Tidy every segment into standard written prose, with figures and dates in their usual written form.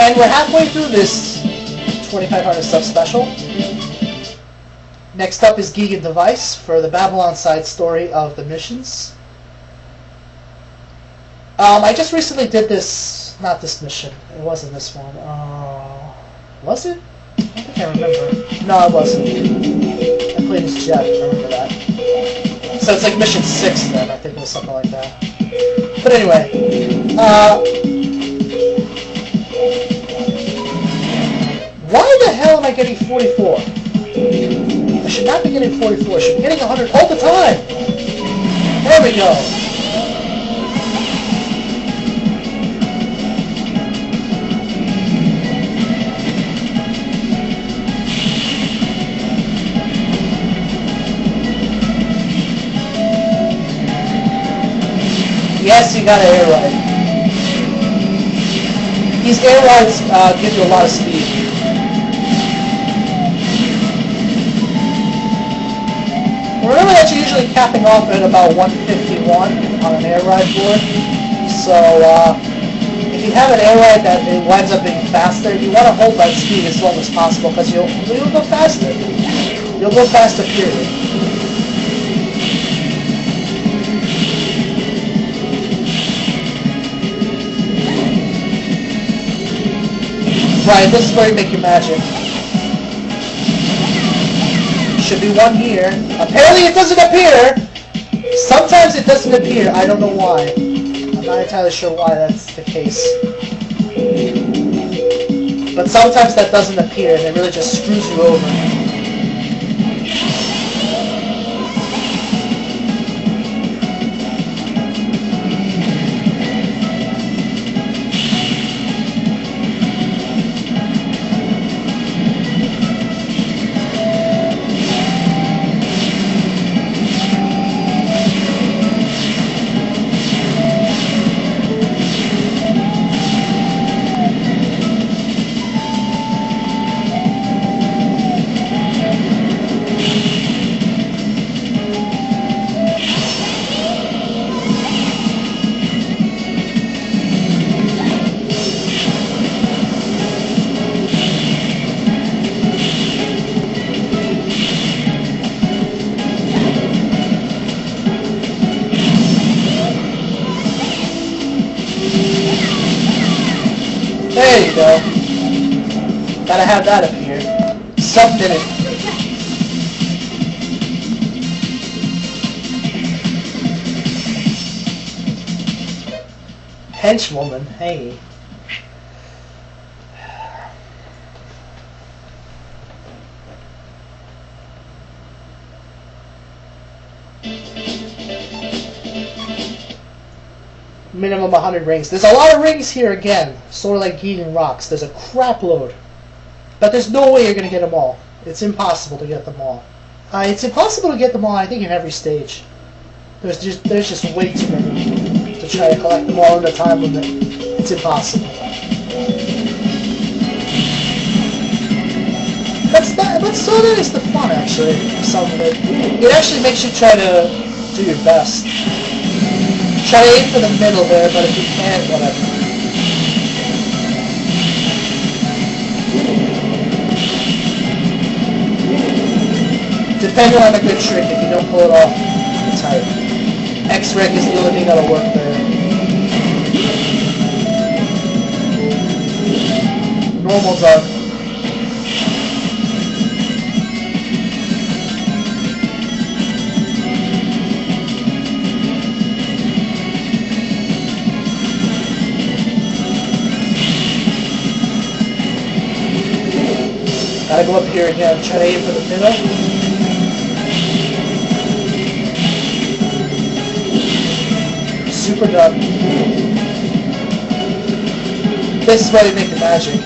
And we're halfway through this 2500 sub special. Next up is Geigan Device for the Babylon side story of the missions. I just recently did this, not this mission, it wasn't this one. Was it? I can't remember. No, it wasn't. I played as Jet, I remember that. So it's like mission 6 then, I think it was something like that. But anyway, why the hell am I getting 44? I should not be getting 44, I should be getting 100 all the time! There we go! Yes, you got an air ride. These air rides give you a lot of speed. Remember that you're usually capping off at about 151 on an air ride board. So if you have an air ride that it winds up being faster, you want to hold that speed as long as possible because you'll go faster. You'll go faster, period. Right, this is where you make your magic. Should be one here. Apparently it doesn't appear! Sometimes it doesn't appear, I don't know why. I'm not entirely sure why that's the case. But sometimes that doesn't appear and it really just screws you over. There you go. Gotta have that up here. Sub did it. Henchwoman, hey. Minimum 100 rings. There's a lot of rings here again, sort of like Geigan rocks. There's a crap load. But there's no way you're going to get them all. It's impossible to get them all. It's impossible to get them all, I think, in every stage. There's just way too many to try to collect them all in the time limit. It's impossible. But so that is the fun, actually, some of it. It actually makes you try to do your best. Try to aim for the middle there, but if you can't, whatever. Depending on a good trick, if you don't pull it off, it's tight. X-Reg is the only thing that'll work there. Normal's up. Gotta go up here again, try to aim for the middle. Super done. This is where they make the magic.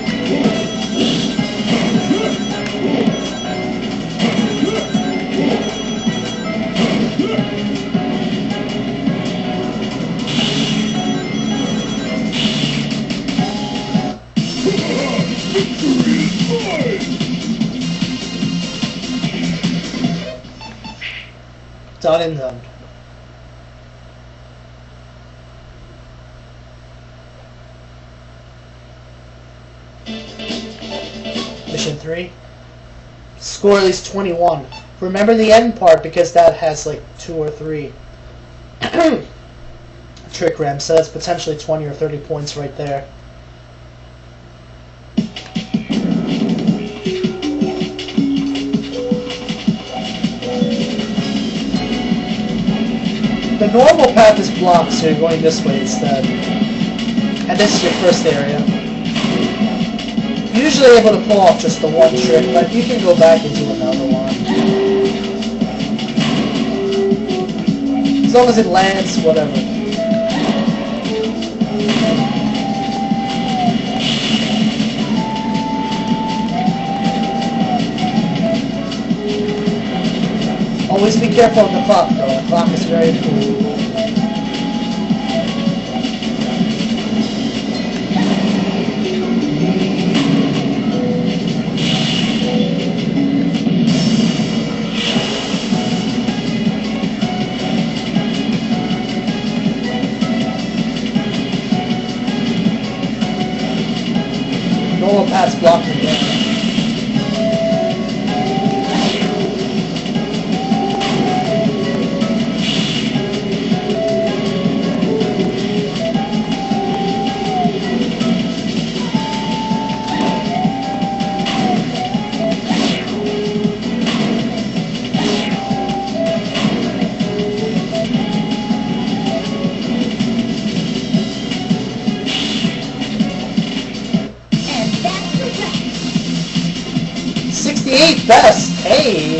Done and done. Mission 3. Score at least 21. Remember the end part because that has like 2 or 3 trick ramps, so that's potentially 20 or 30 points right there. The normal path is blocked, so you're going this way instead. And this is your first area. You're usually able to pull off just the one trick, but you can go back and do another one. As long as it lands, whatever. Always be careful of the clock, though. The clock is very cool. Normal path's blocked again. Best, hey!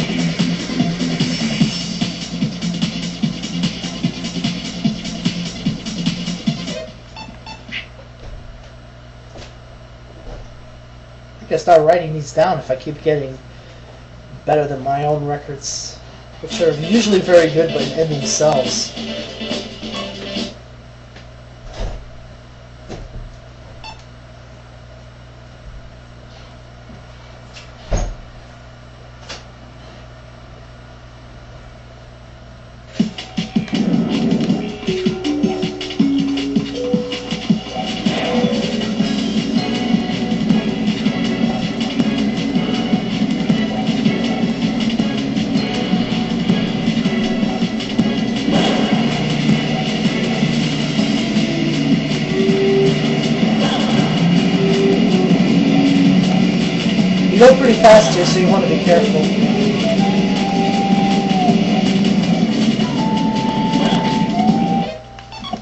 I gotta start writing these down if I keep getting better than my own records, which are usually very good but in themselves. You go pretty fast here, so you want to be careful.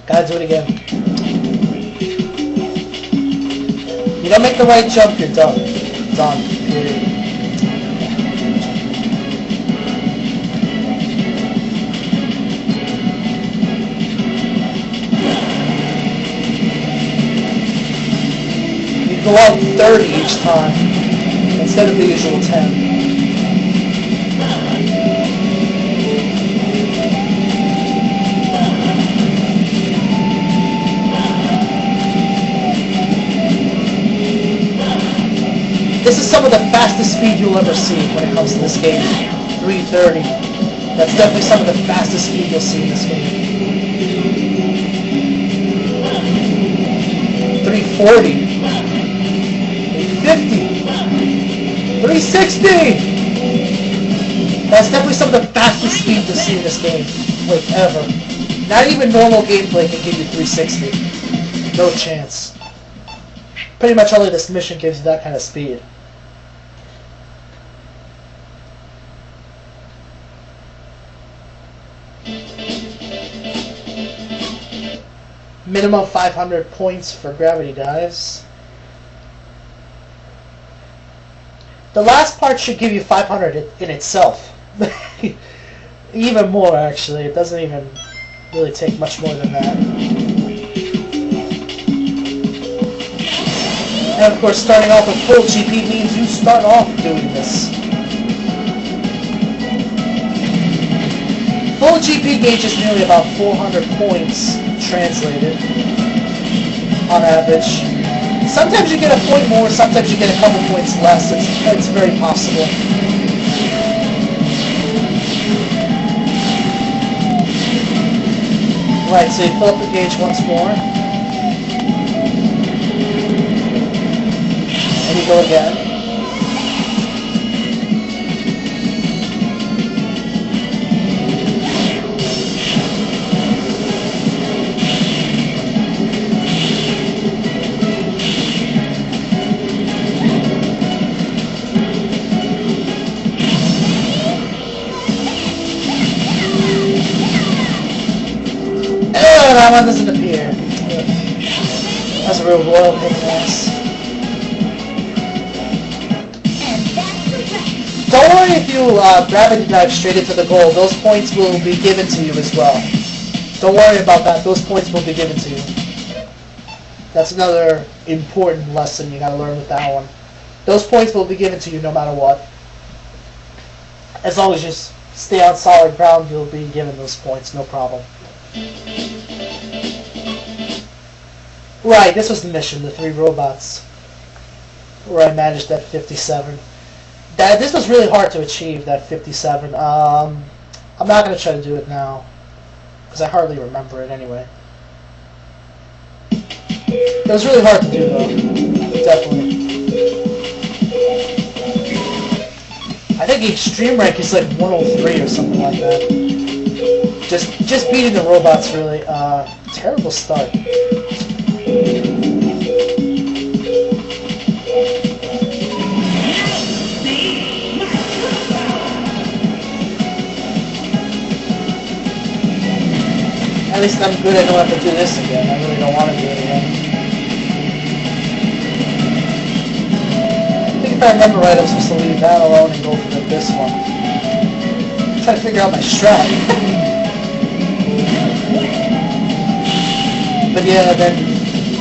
Gotta do it again. You don't make the right jump, you're done. Done. Period. You go out 30 each time, instead of the usual 10. This is some of the fastest speed you'll ever see when it comes to this game. 330. That's definitely some of the fastest speed you'll see in this game. 340. 350. 360! That's definitely some of the fastest speed you'll see in this game. Like, ever. Not even normal gameplay can give you 360. No chance. Pretty much only this mission gives you that kind of speed. Minimum 500 points for gravity dives. The last part should give you 500 in itself. Even more, actually. It doesn't even really take much more than that. And of course, starting off with full GP means you start off doing this. Full GP gauge is nearly about 400 points translated on average. Sometimes you get a point more, sometimes you get a couple points less. It's very possible. Right, so you fill up the gauge once more. And you go again. oil ass. Don't worry if you gravity dive straight into the goal. Those points will be given to you as well. Don't worry about that. Those points will be given to you. That's another important lesson you gotta learn with that one. Those points will be given to you no matter what. As long as you stay on solid ground, you'll be given those points, no problem. Right, this was the mission, the 3 robots, where I managed that 57. This was really hard to achieve, that 57. I'm not going to try to do it now, because I hardly remember it anyway. It was really hard to do, though. Definitely. I think extreme rank is like 103 or something like that. Just beating the robots, really. Terrible start. At least I'm good. I don't have to do this again. I really don't want to do it again. I think if I remember right, I'm supposed to leave that alone and go for this one. I'm trying to figure out my strat. But yeah, then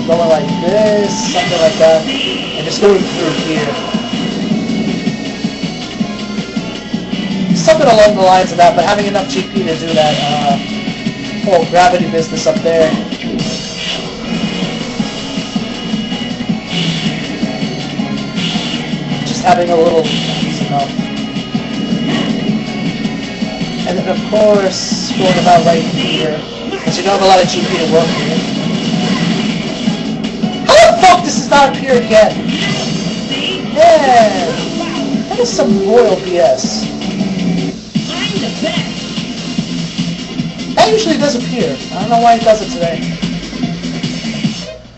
going like this, something like that, and just going through here. Something along the lines of that, but having enough GP to do that whole gravity business up there. Just having a little is enough. And then of course, going about right here, because you don't have a lot of GP to work with. How the fuck does this not appear again? Man, that is some royal BS. That usually does appear. I don't know why it does it today.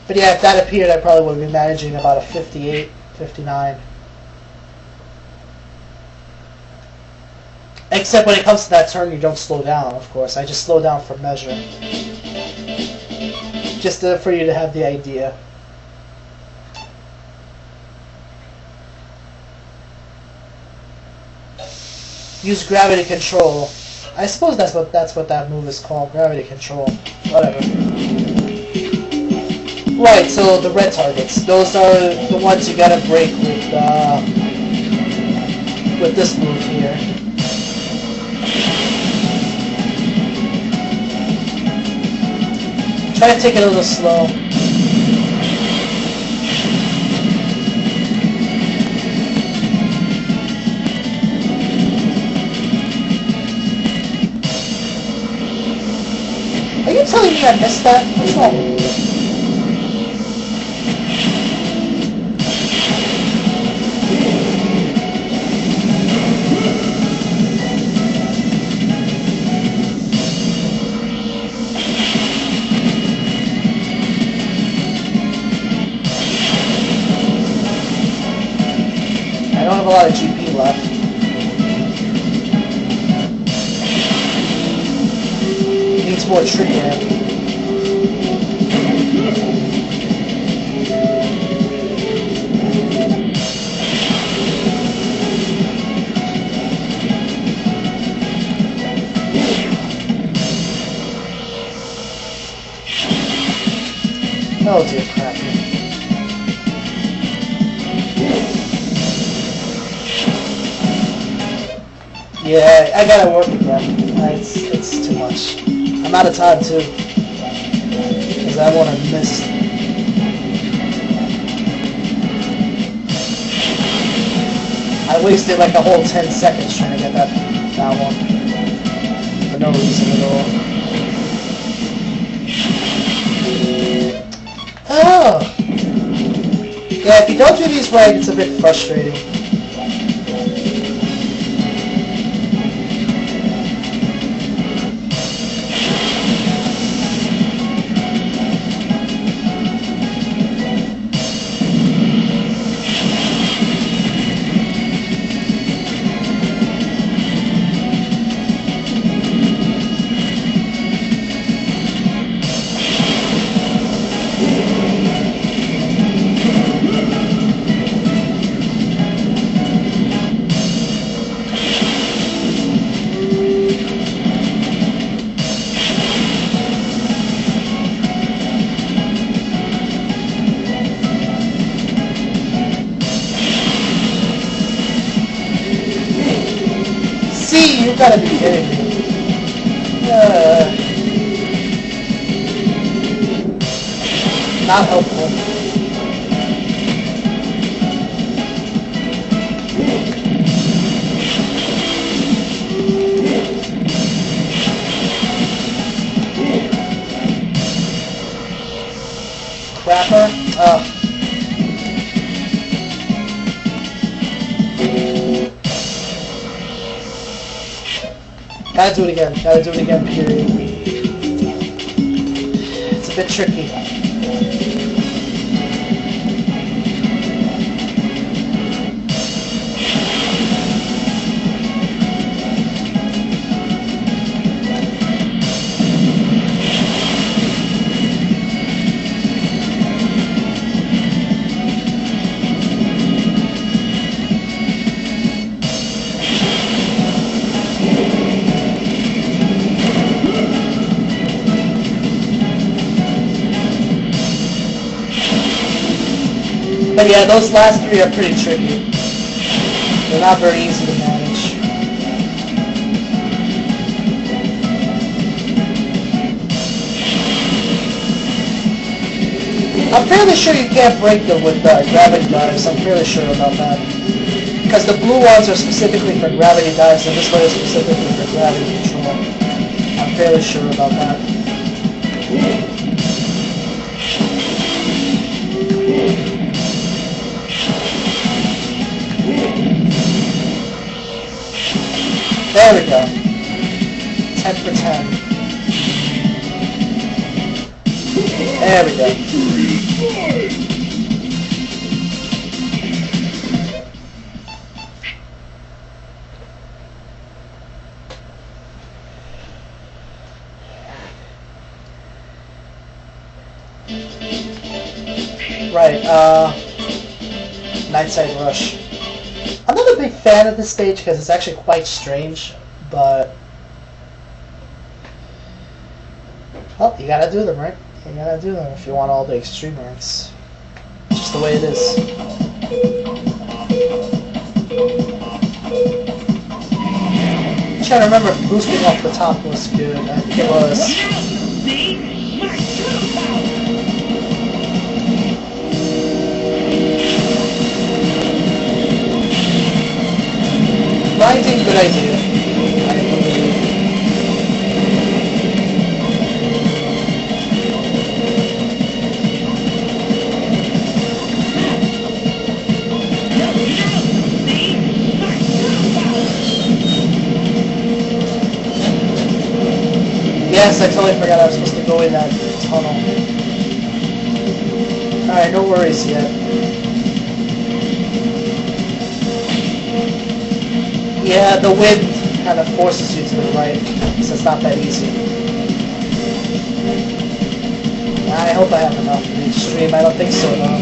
But yeah, if that appeared, I probably would have been managing about a 58, 59. Except when it comes to that turn, you don't slow down, of course. I just slow down for measure. Just for you to have the idea. Use gravity control. I suppose that's what that move is called, gravity control. Whatever. Right, so the red targets. Those are the ones you gotta break with this move here. Try to take it a little slow. Are you telling me I missed that? What's wrong with you? I don't have a lot of GP left. Needs more tree ramp. Oh dear crap. Yeah, I gotta work again. It's too much. I'm out of time too, because I want to miss. I wasted like a whole 10 seconds trying to get that one for no reason at all. Oh, yeah. If you don't do these right, it's a bit frustrating. You gotta be kidding me. Not helpful. Crapper? Gotta do it again. Gotta do it again, period. It's a bit tricky. But yeah, those last three are pretty tricky. They're not very easy to manage. I'm fairly sure you can't break them with gravity dives. I'm fairly sure about that. Because the blue ones are specifically for gravity dives, and this one is specifically for gravity control. I'm fairly sure about that. There we go. 10 for 10. There we go. Right, Night Side Rush. I'm not a big fan of this stage because it's actually quite strange, but well, you gotta do them, right? You gotta do them if you want all the extreme ranks. It's just the way it is. I'm trying to remember if boosting off the top was good. I think it was. Grinding, good idea. Yes, I totally forgot I was supposed to go in that tunnel. Alright, no worries yet. Yeah, the wind kind of forces you to the right, so it's not that easy. I hope I have enough for the extreme. I don't think so, though.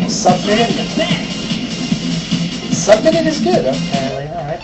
Sub-minute? Sub-minute is good, apparently. Alright.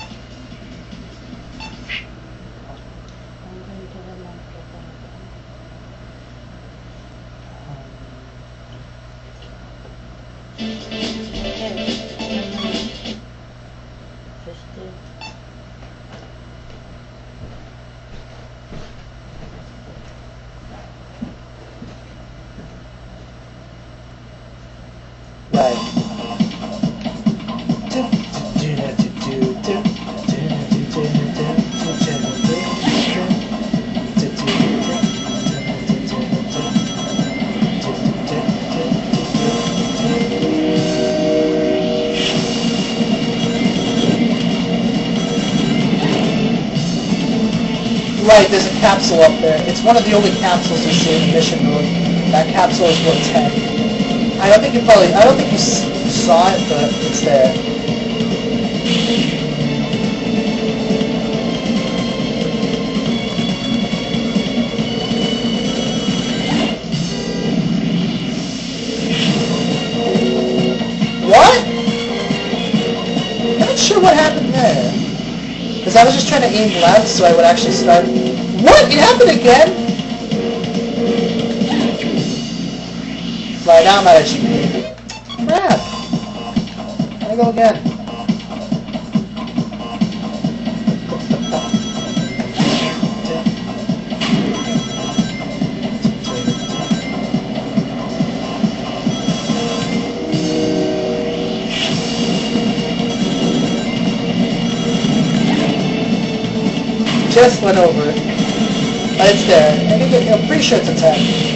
Right, there's a capsule up there. It's one of the only capsules you see in the mission mode. That capsule is worth 10. I don't think you saw it, but it's there. What? I'm not sure what happened there. Because I was just trying to aim left so I would actually start... What? It happened again? Right, now I'm out of GP. Crap. I go again. Just went over it. But it's there. I'm pretty sure it's a 10.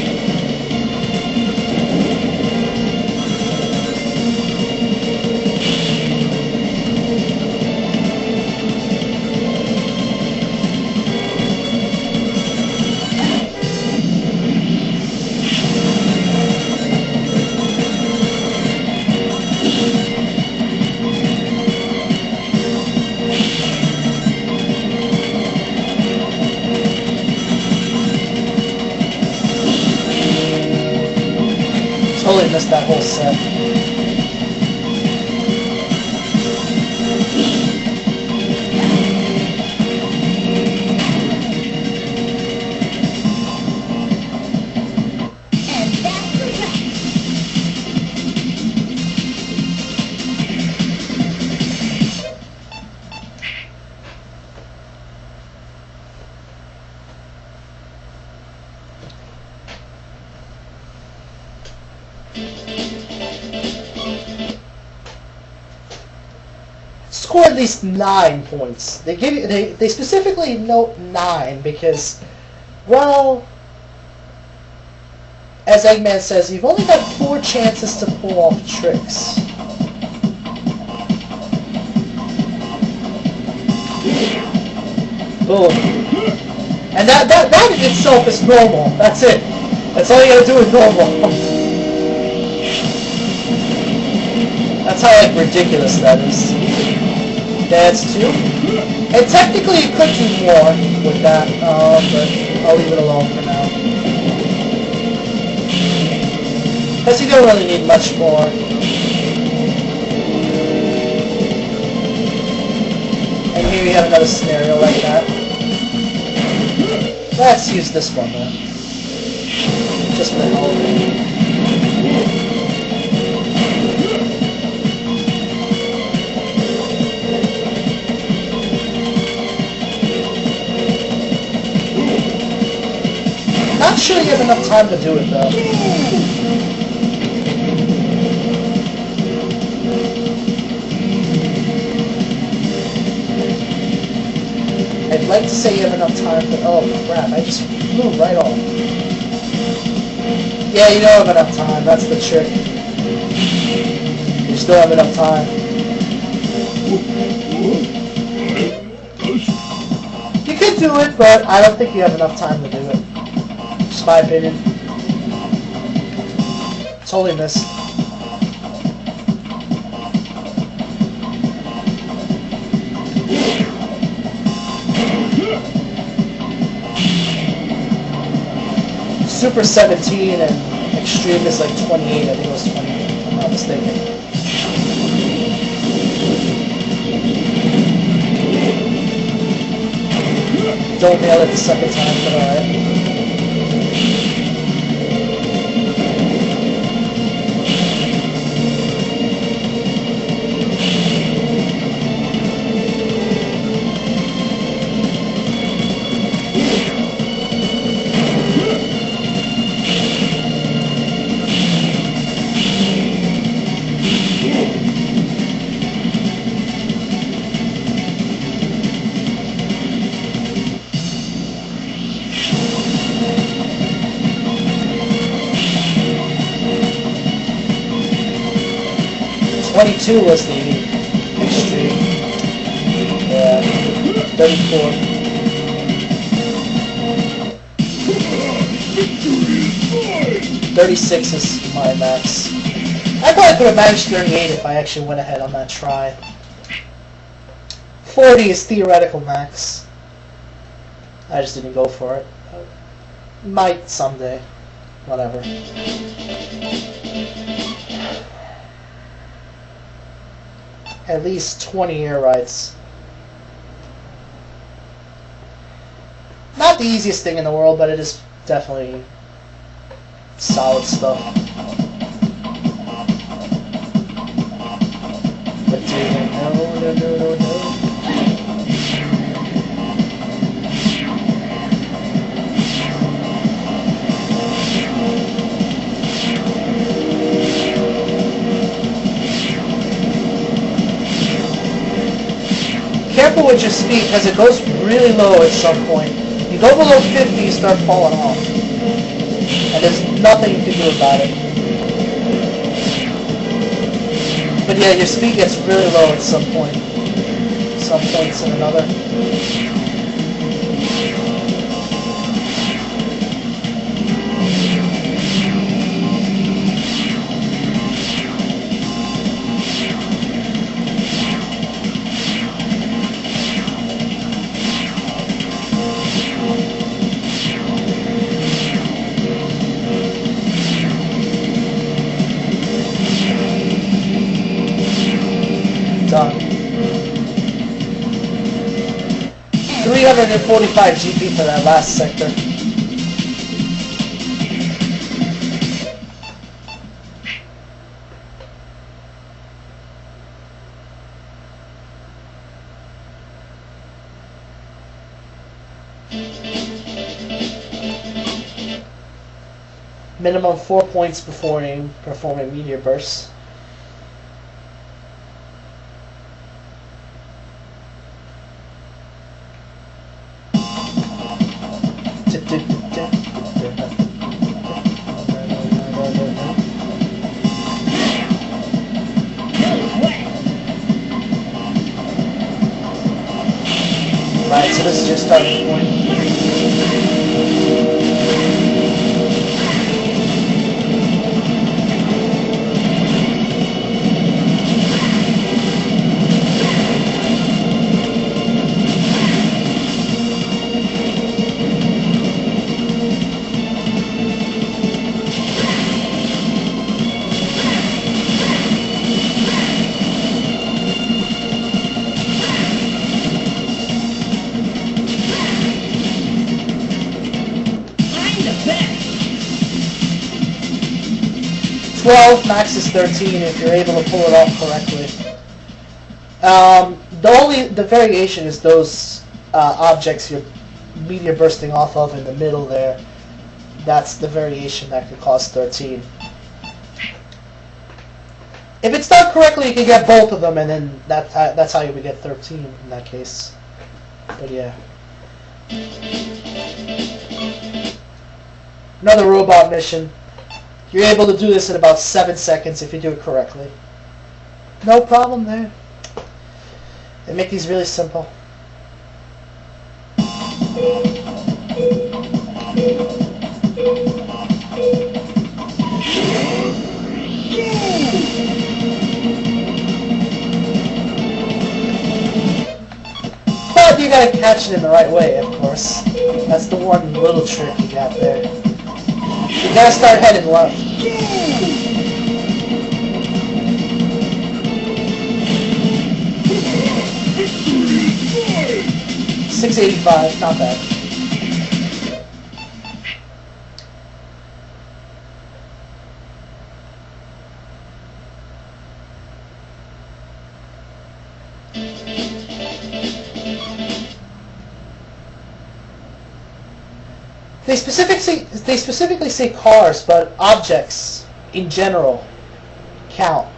Totally missed that whole set. Score at least 9 points. They give you, they specifically note 9 because, well, as Eggman says, you've only got 4 chances to pull off tricks. Boom. And that in itself is normal. That's it. That's all you gotta do is normal. That's how, like, ridiculous that is. That's 2. And technically you could do more with that, but I'll leave it alone for now. Because you don't really need much more. And here you have another scenario like that. Let's use this one then. Just for the hell of it. Not sure you have enough time to do it though. I'd like to say you have enough time, but oh crap, I just flew right off. Yeah, you don't have enough time, that's the trick. You still have enough time. You could do it, but I don't think you have enough time to do it. Just my opinion. Totally missed. Super 17 and Extreme is like 28. I think it was 28, if I'm not mistaken. Don't nail it the second time, but alright. '22 was the Extreme. Yeah, 34. 36 is my max. I probably could have managed 38 if I actually went ahead on that try. 40 is theoretical max. I just didn't go for it. Might someday. Whatever. At least 20 air rides. Not the easiest thing in the world, but it is definitely solid stuff. Careful with your speed because it goes really low at some point. You go below 50, you start falling off. And there's nothing you can do about it. But yeah, your speed gets really low at some point. Some points and another. Done. 345 GP for that last sector. Minimum 4 points before performing Meteor bursts. Right, so this is your starting point. Max is 13 if you're able to pull it off correctly. The variation is those objects you're meteor bursting off of in the middle there. That's the variation that could cause 13. If it's done correctly, you can get both of them, and then that's how you would get 13 in that case. But yeah. Another robot mission. You're able to do this in about 7 seconds if you do it correctly. No problem there. They make these really simple. But you gotta catch it in the right way, of course. That's the one little trick you got there. You gotta start heading left. 685, not bad. They specifically say cars, but objects in general count.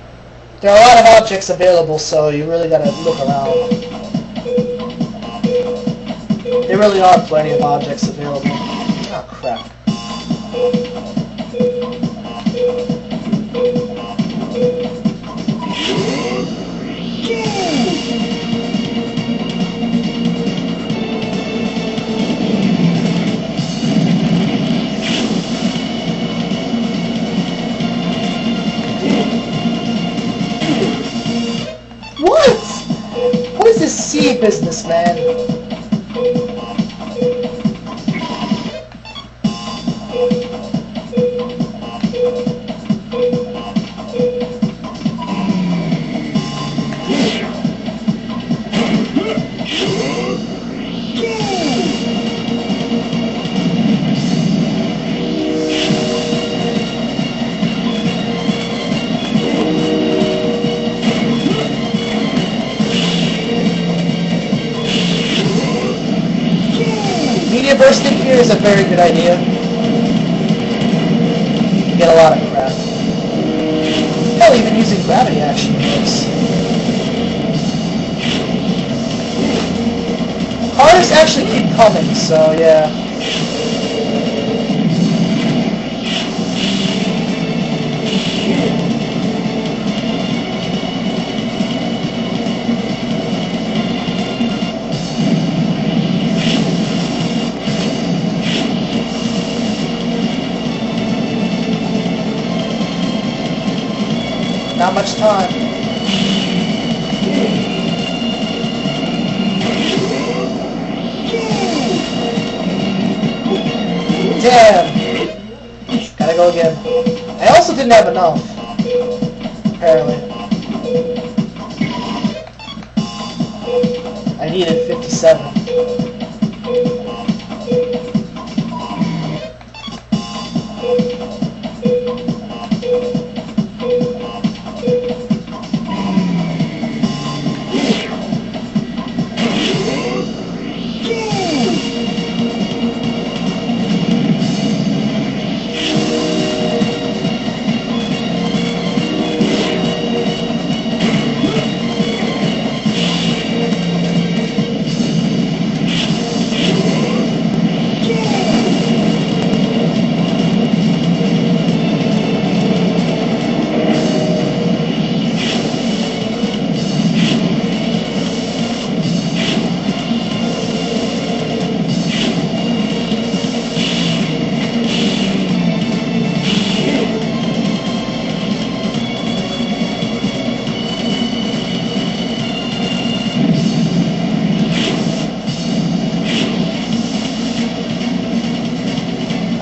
There are a lot of objects available, so you really gotta look around. There really are plenty of objects available. Oh crap. What is this sea business, man? is a very good idea. You get a lot of crap. Hell, even using gravity actually works. Cars actually keep coming, so yeah. Not much time. Damn! Gotta go again. I also didn't have enough. Apparently. I needed 57.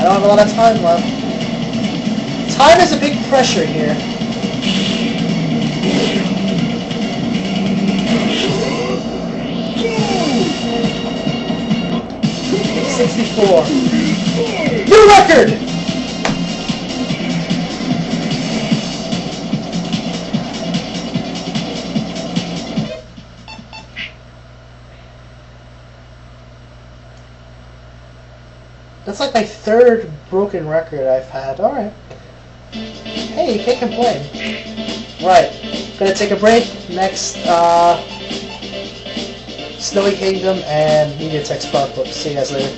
I don't have a lot of time left. Time is a big pressure here. $64. New record! That's like my third broken record I've had. Alright. Hey, you can't complain. Right. Gonna take a break. Next, Snowy Kingdom and Meteor Sparkbook. See you guys later.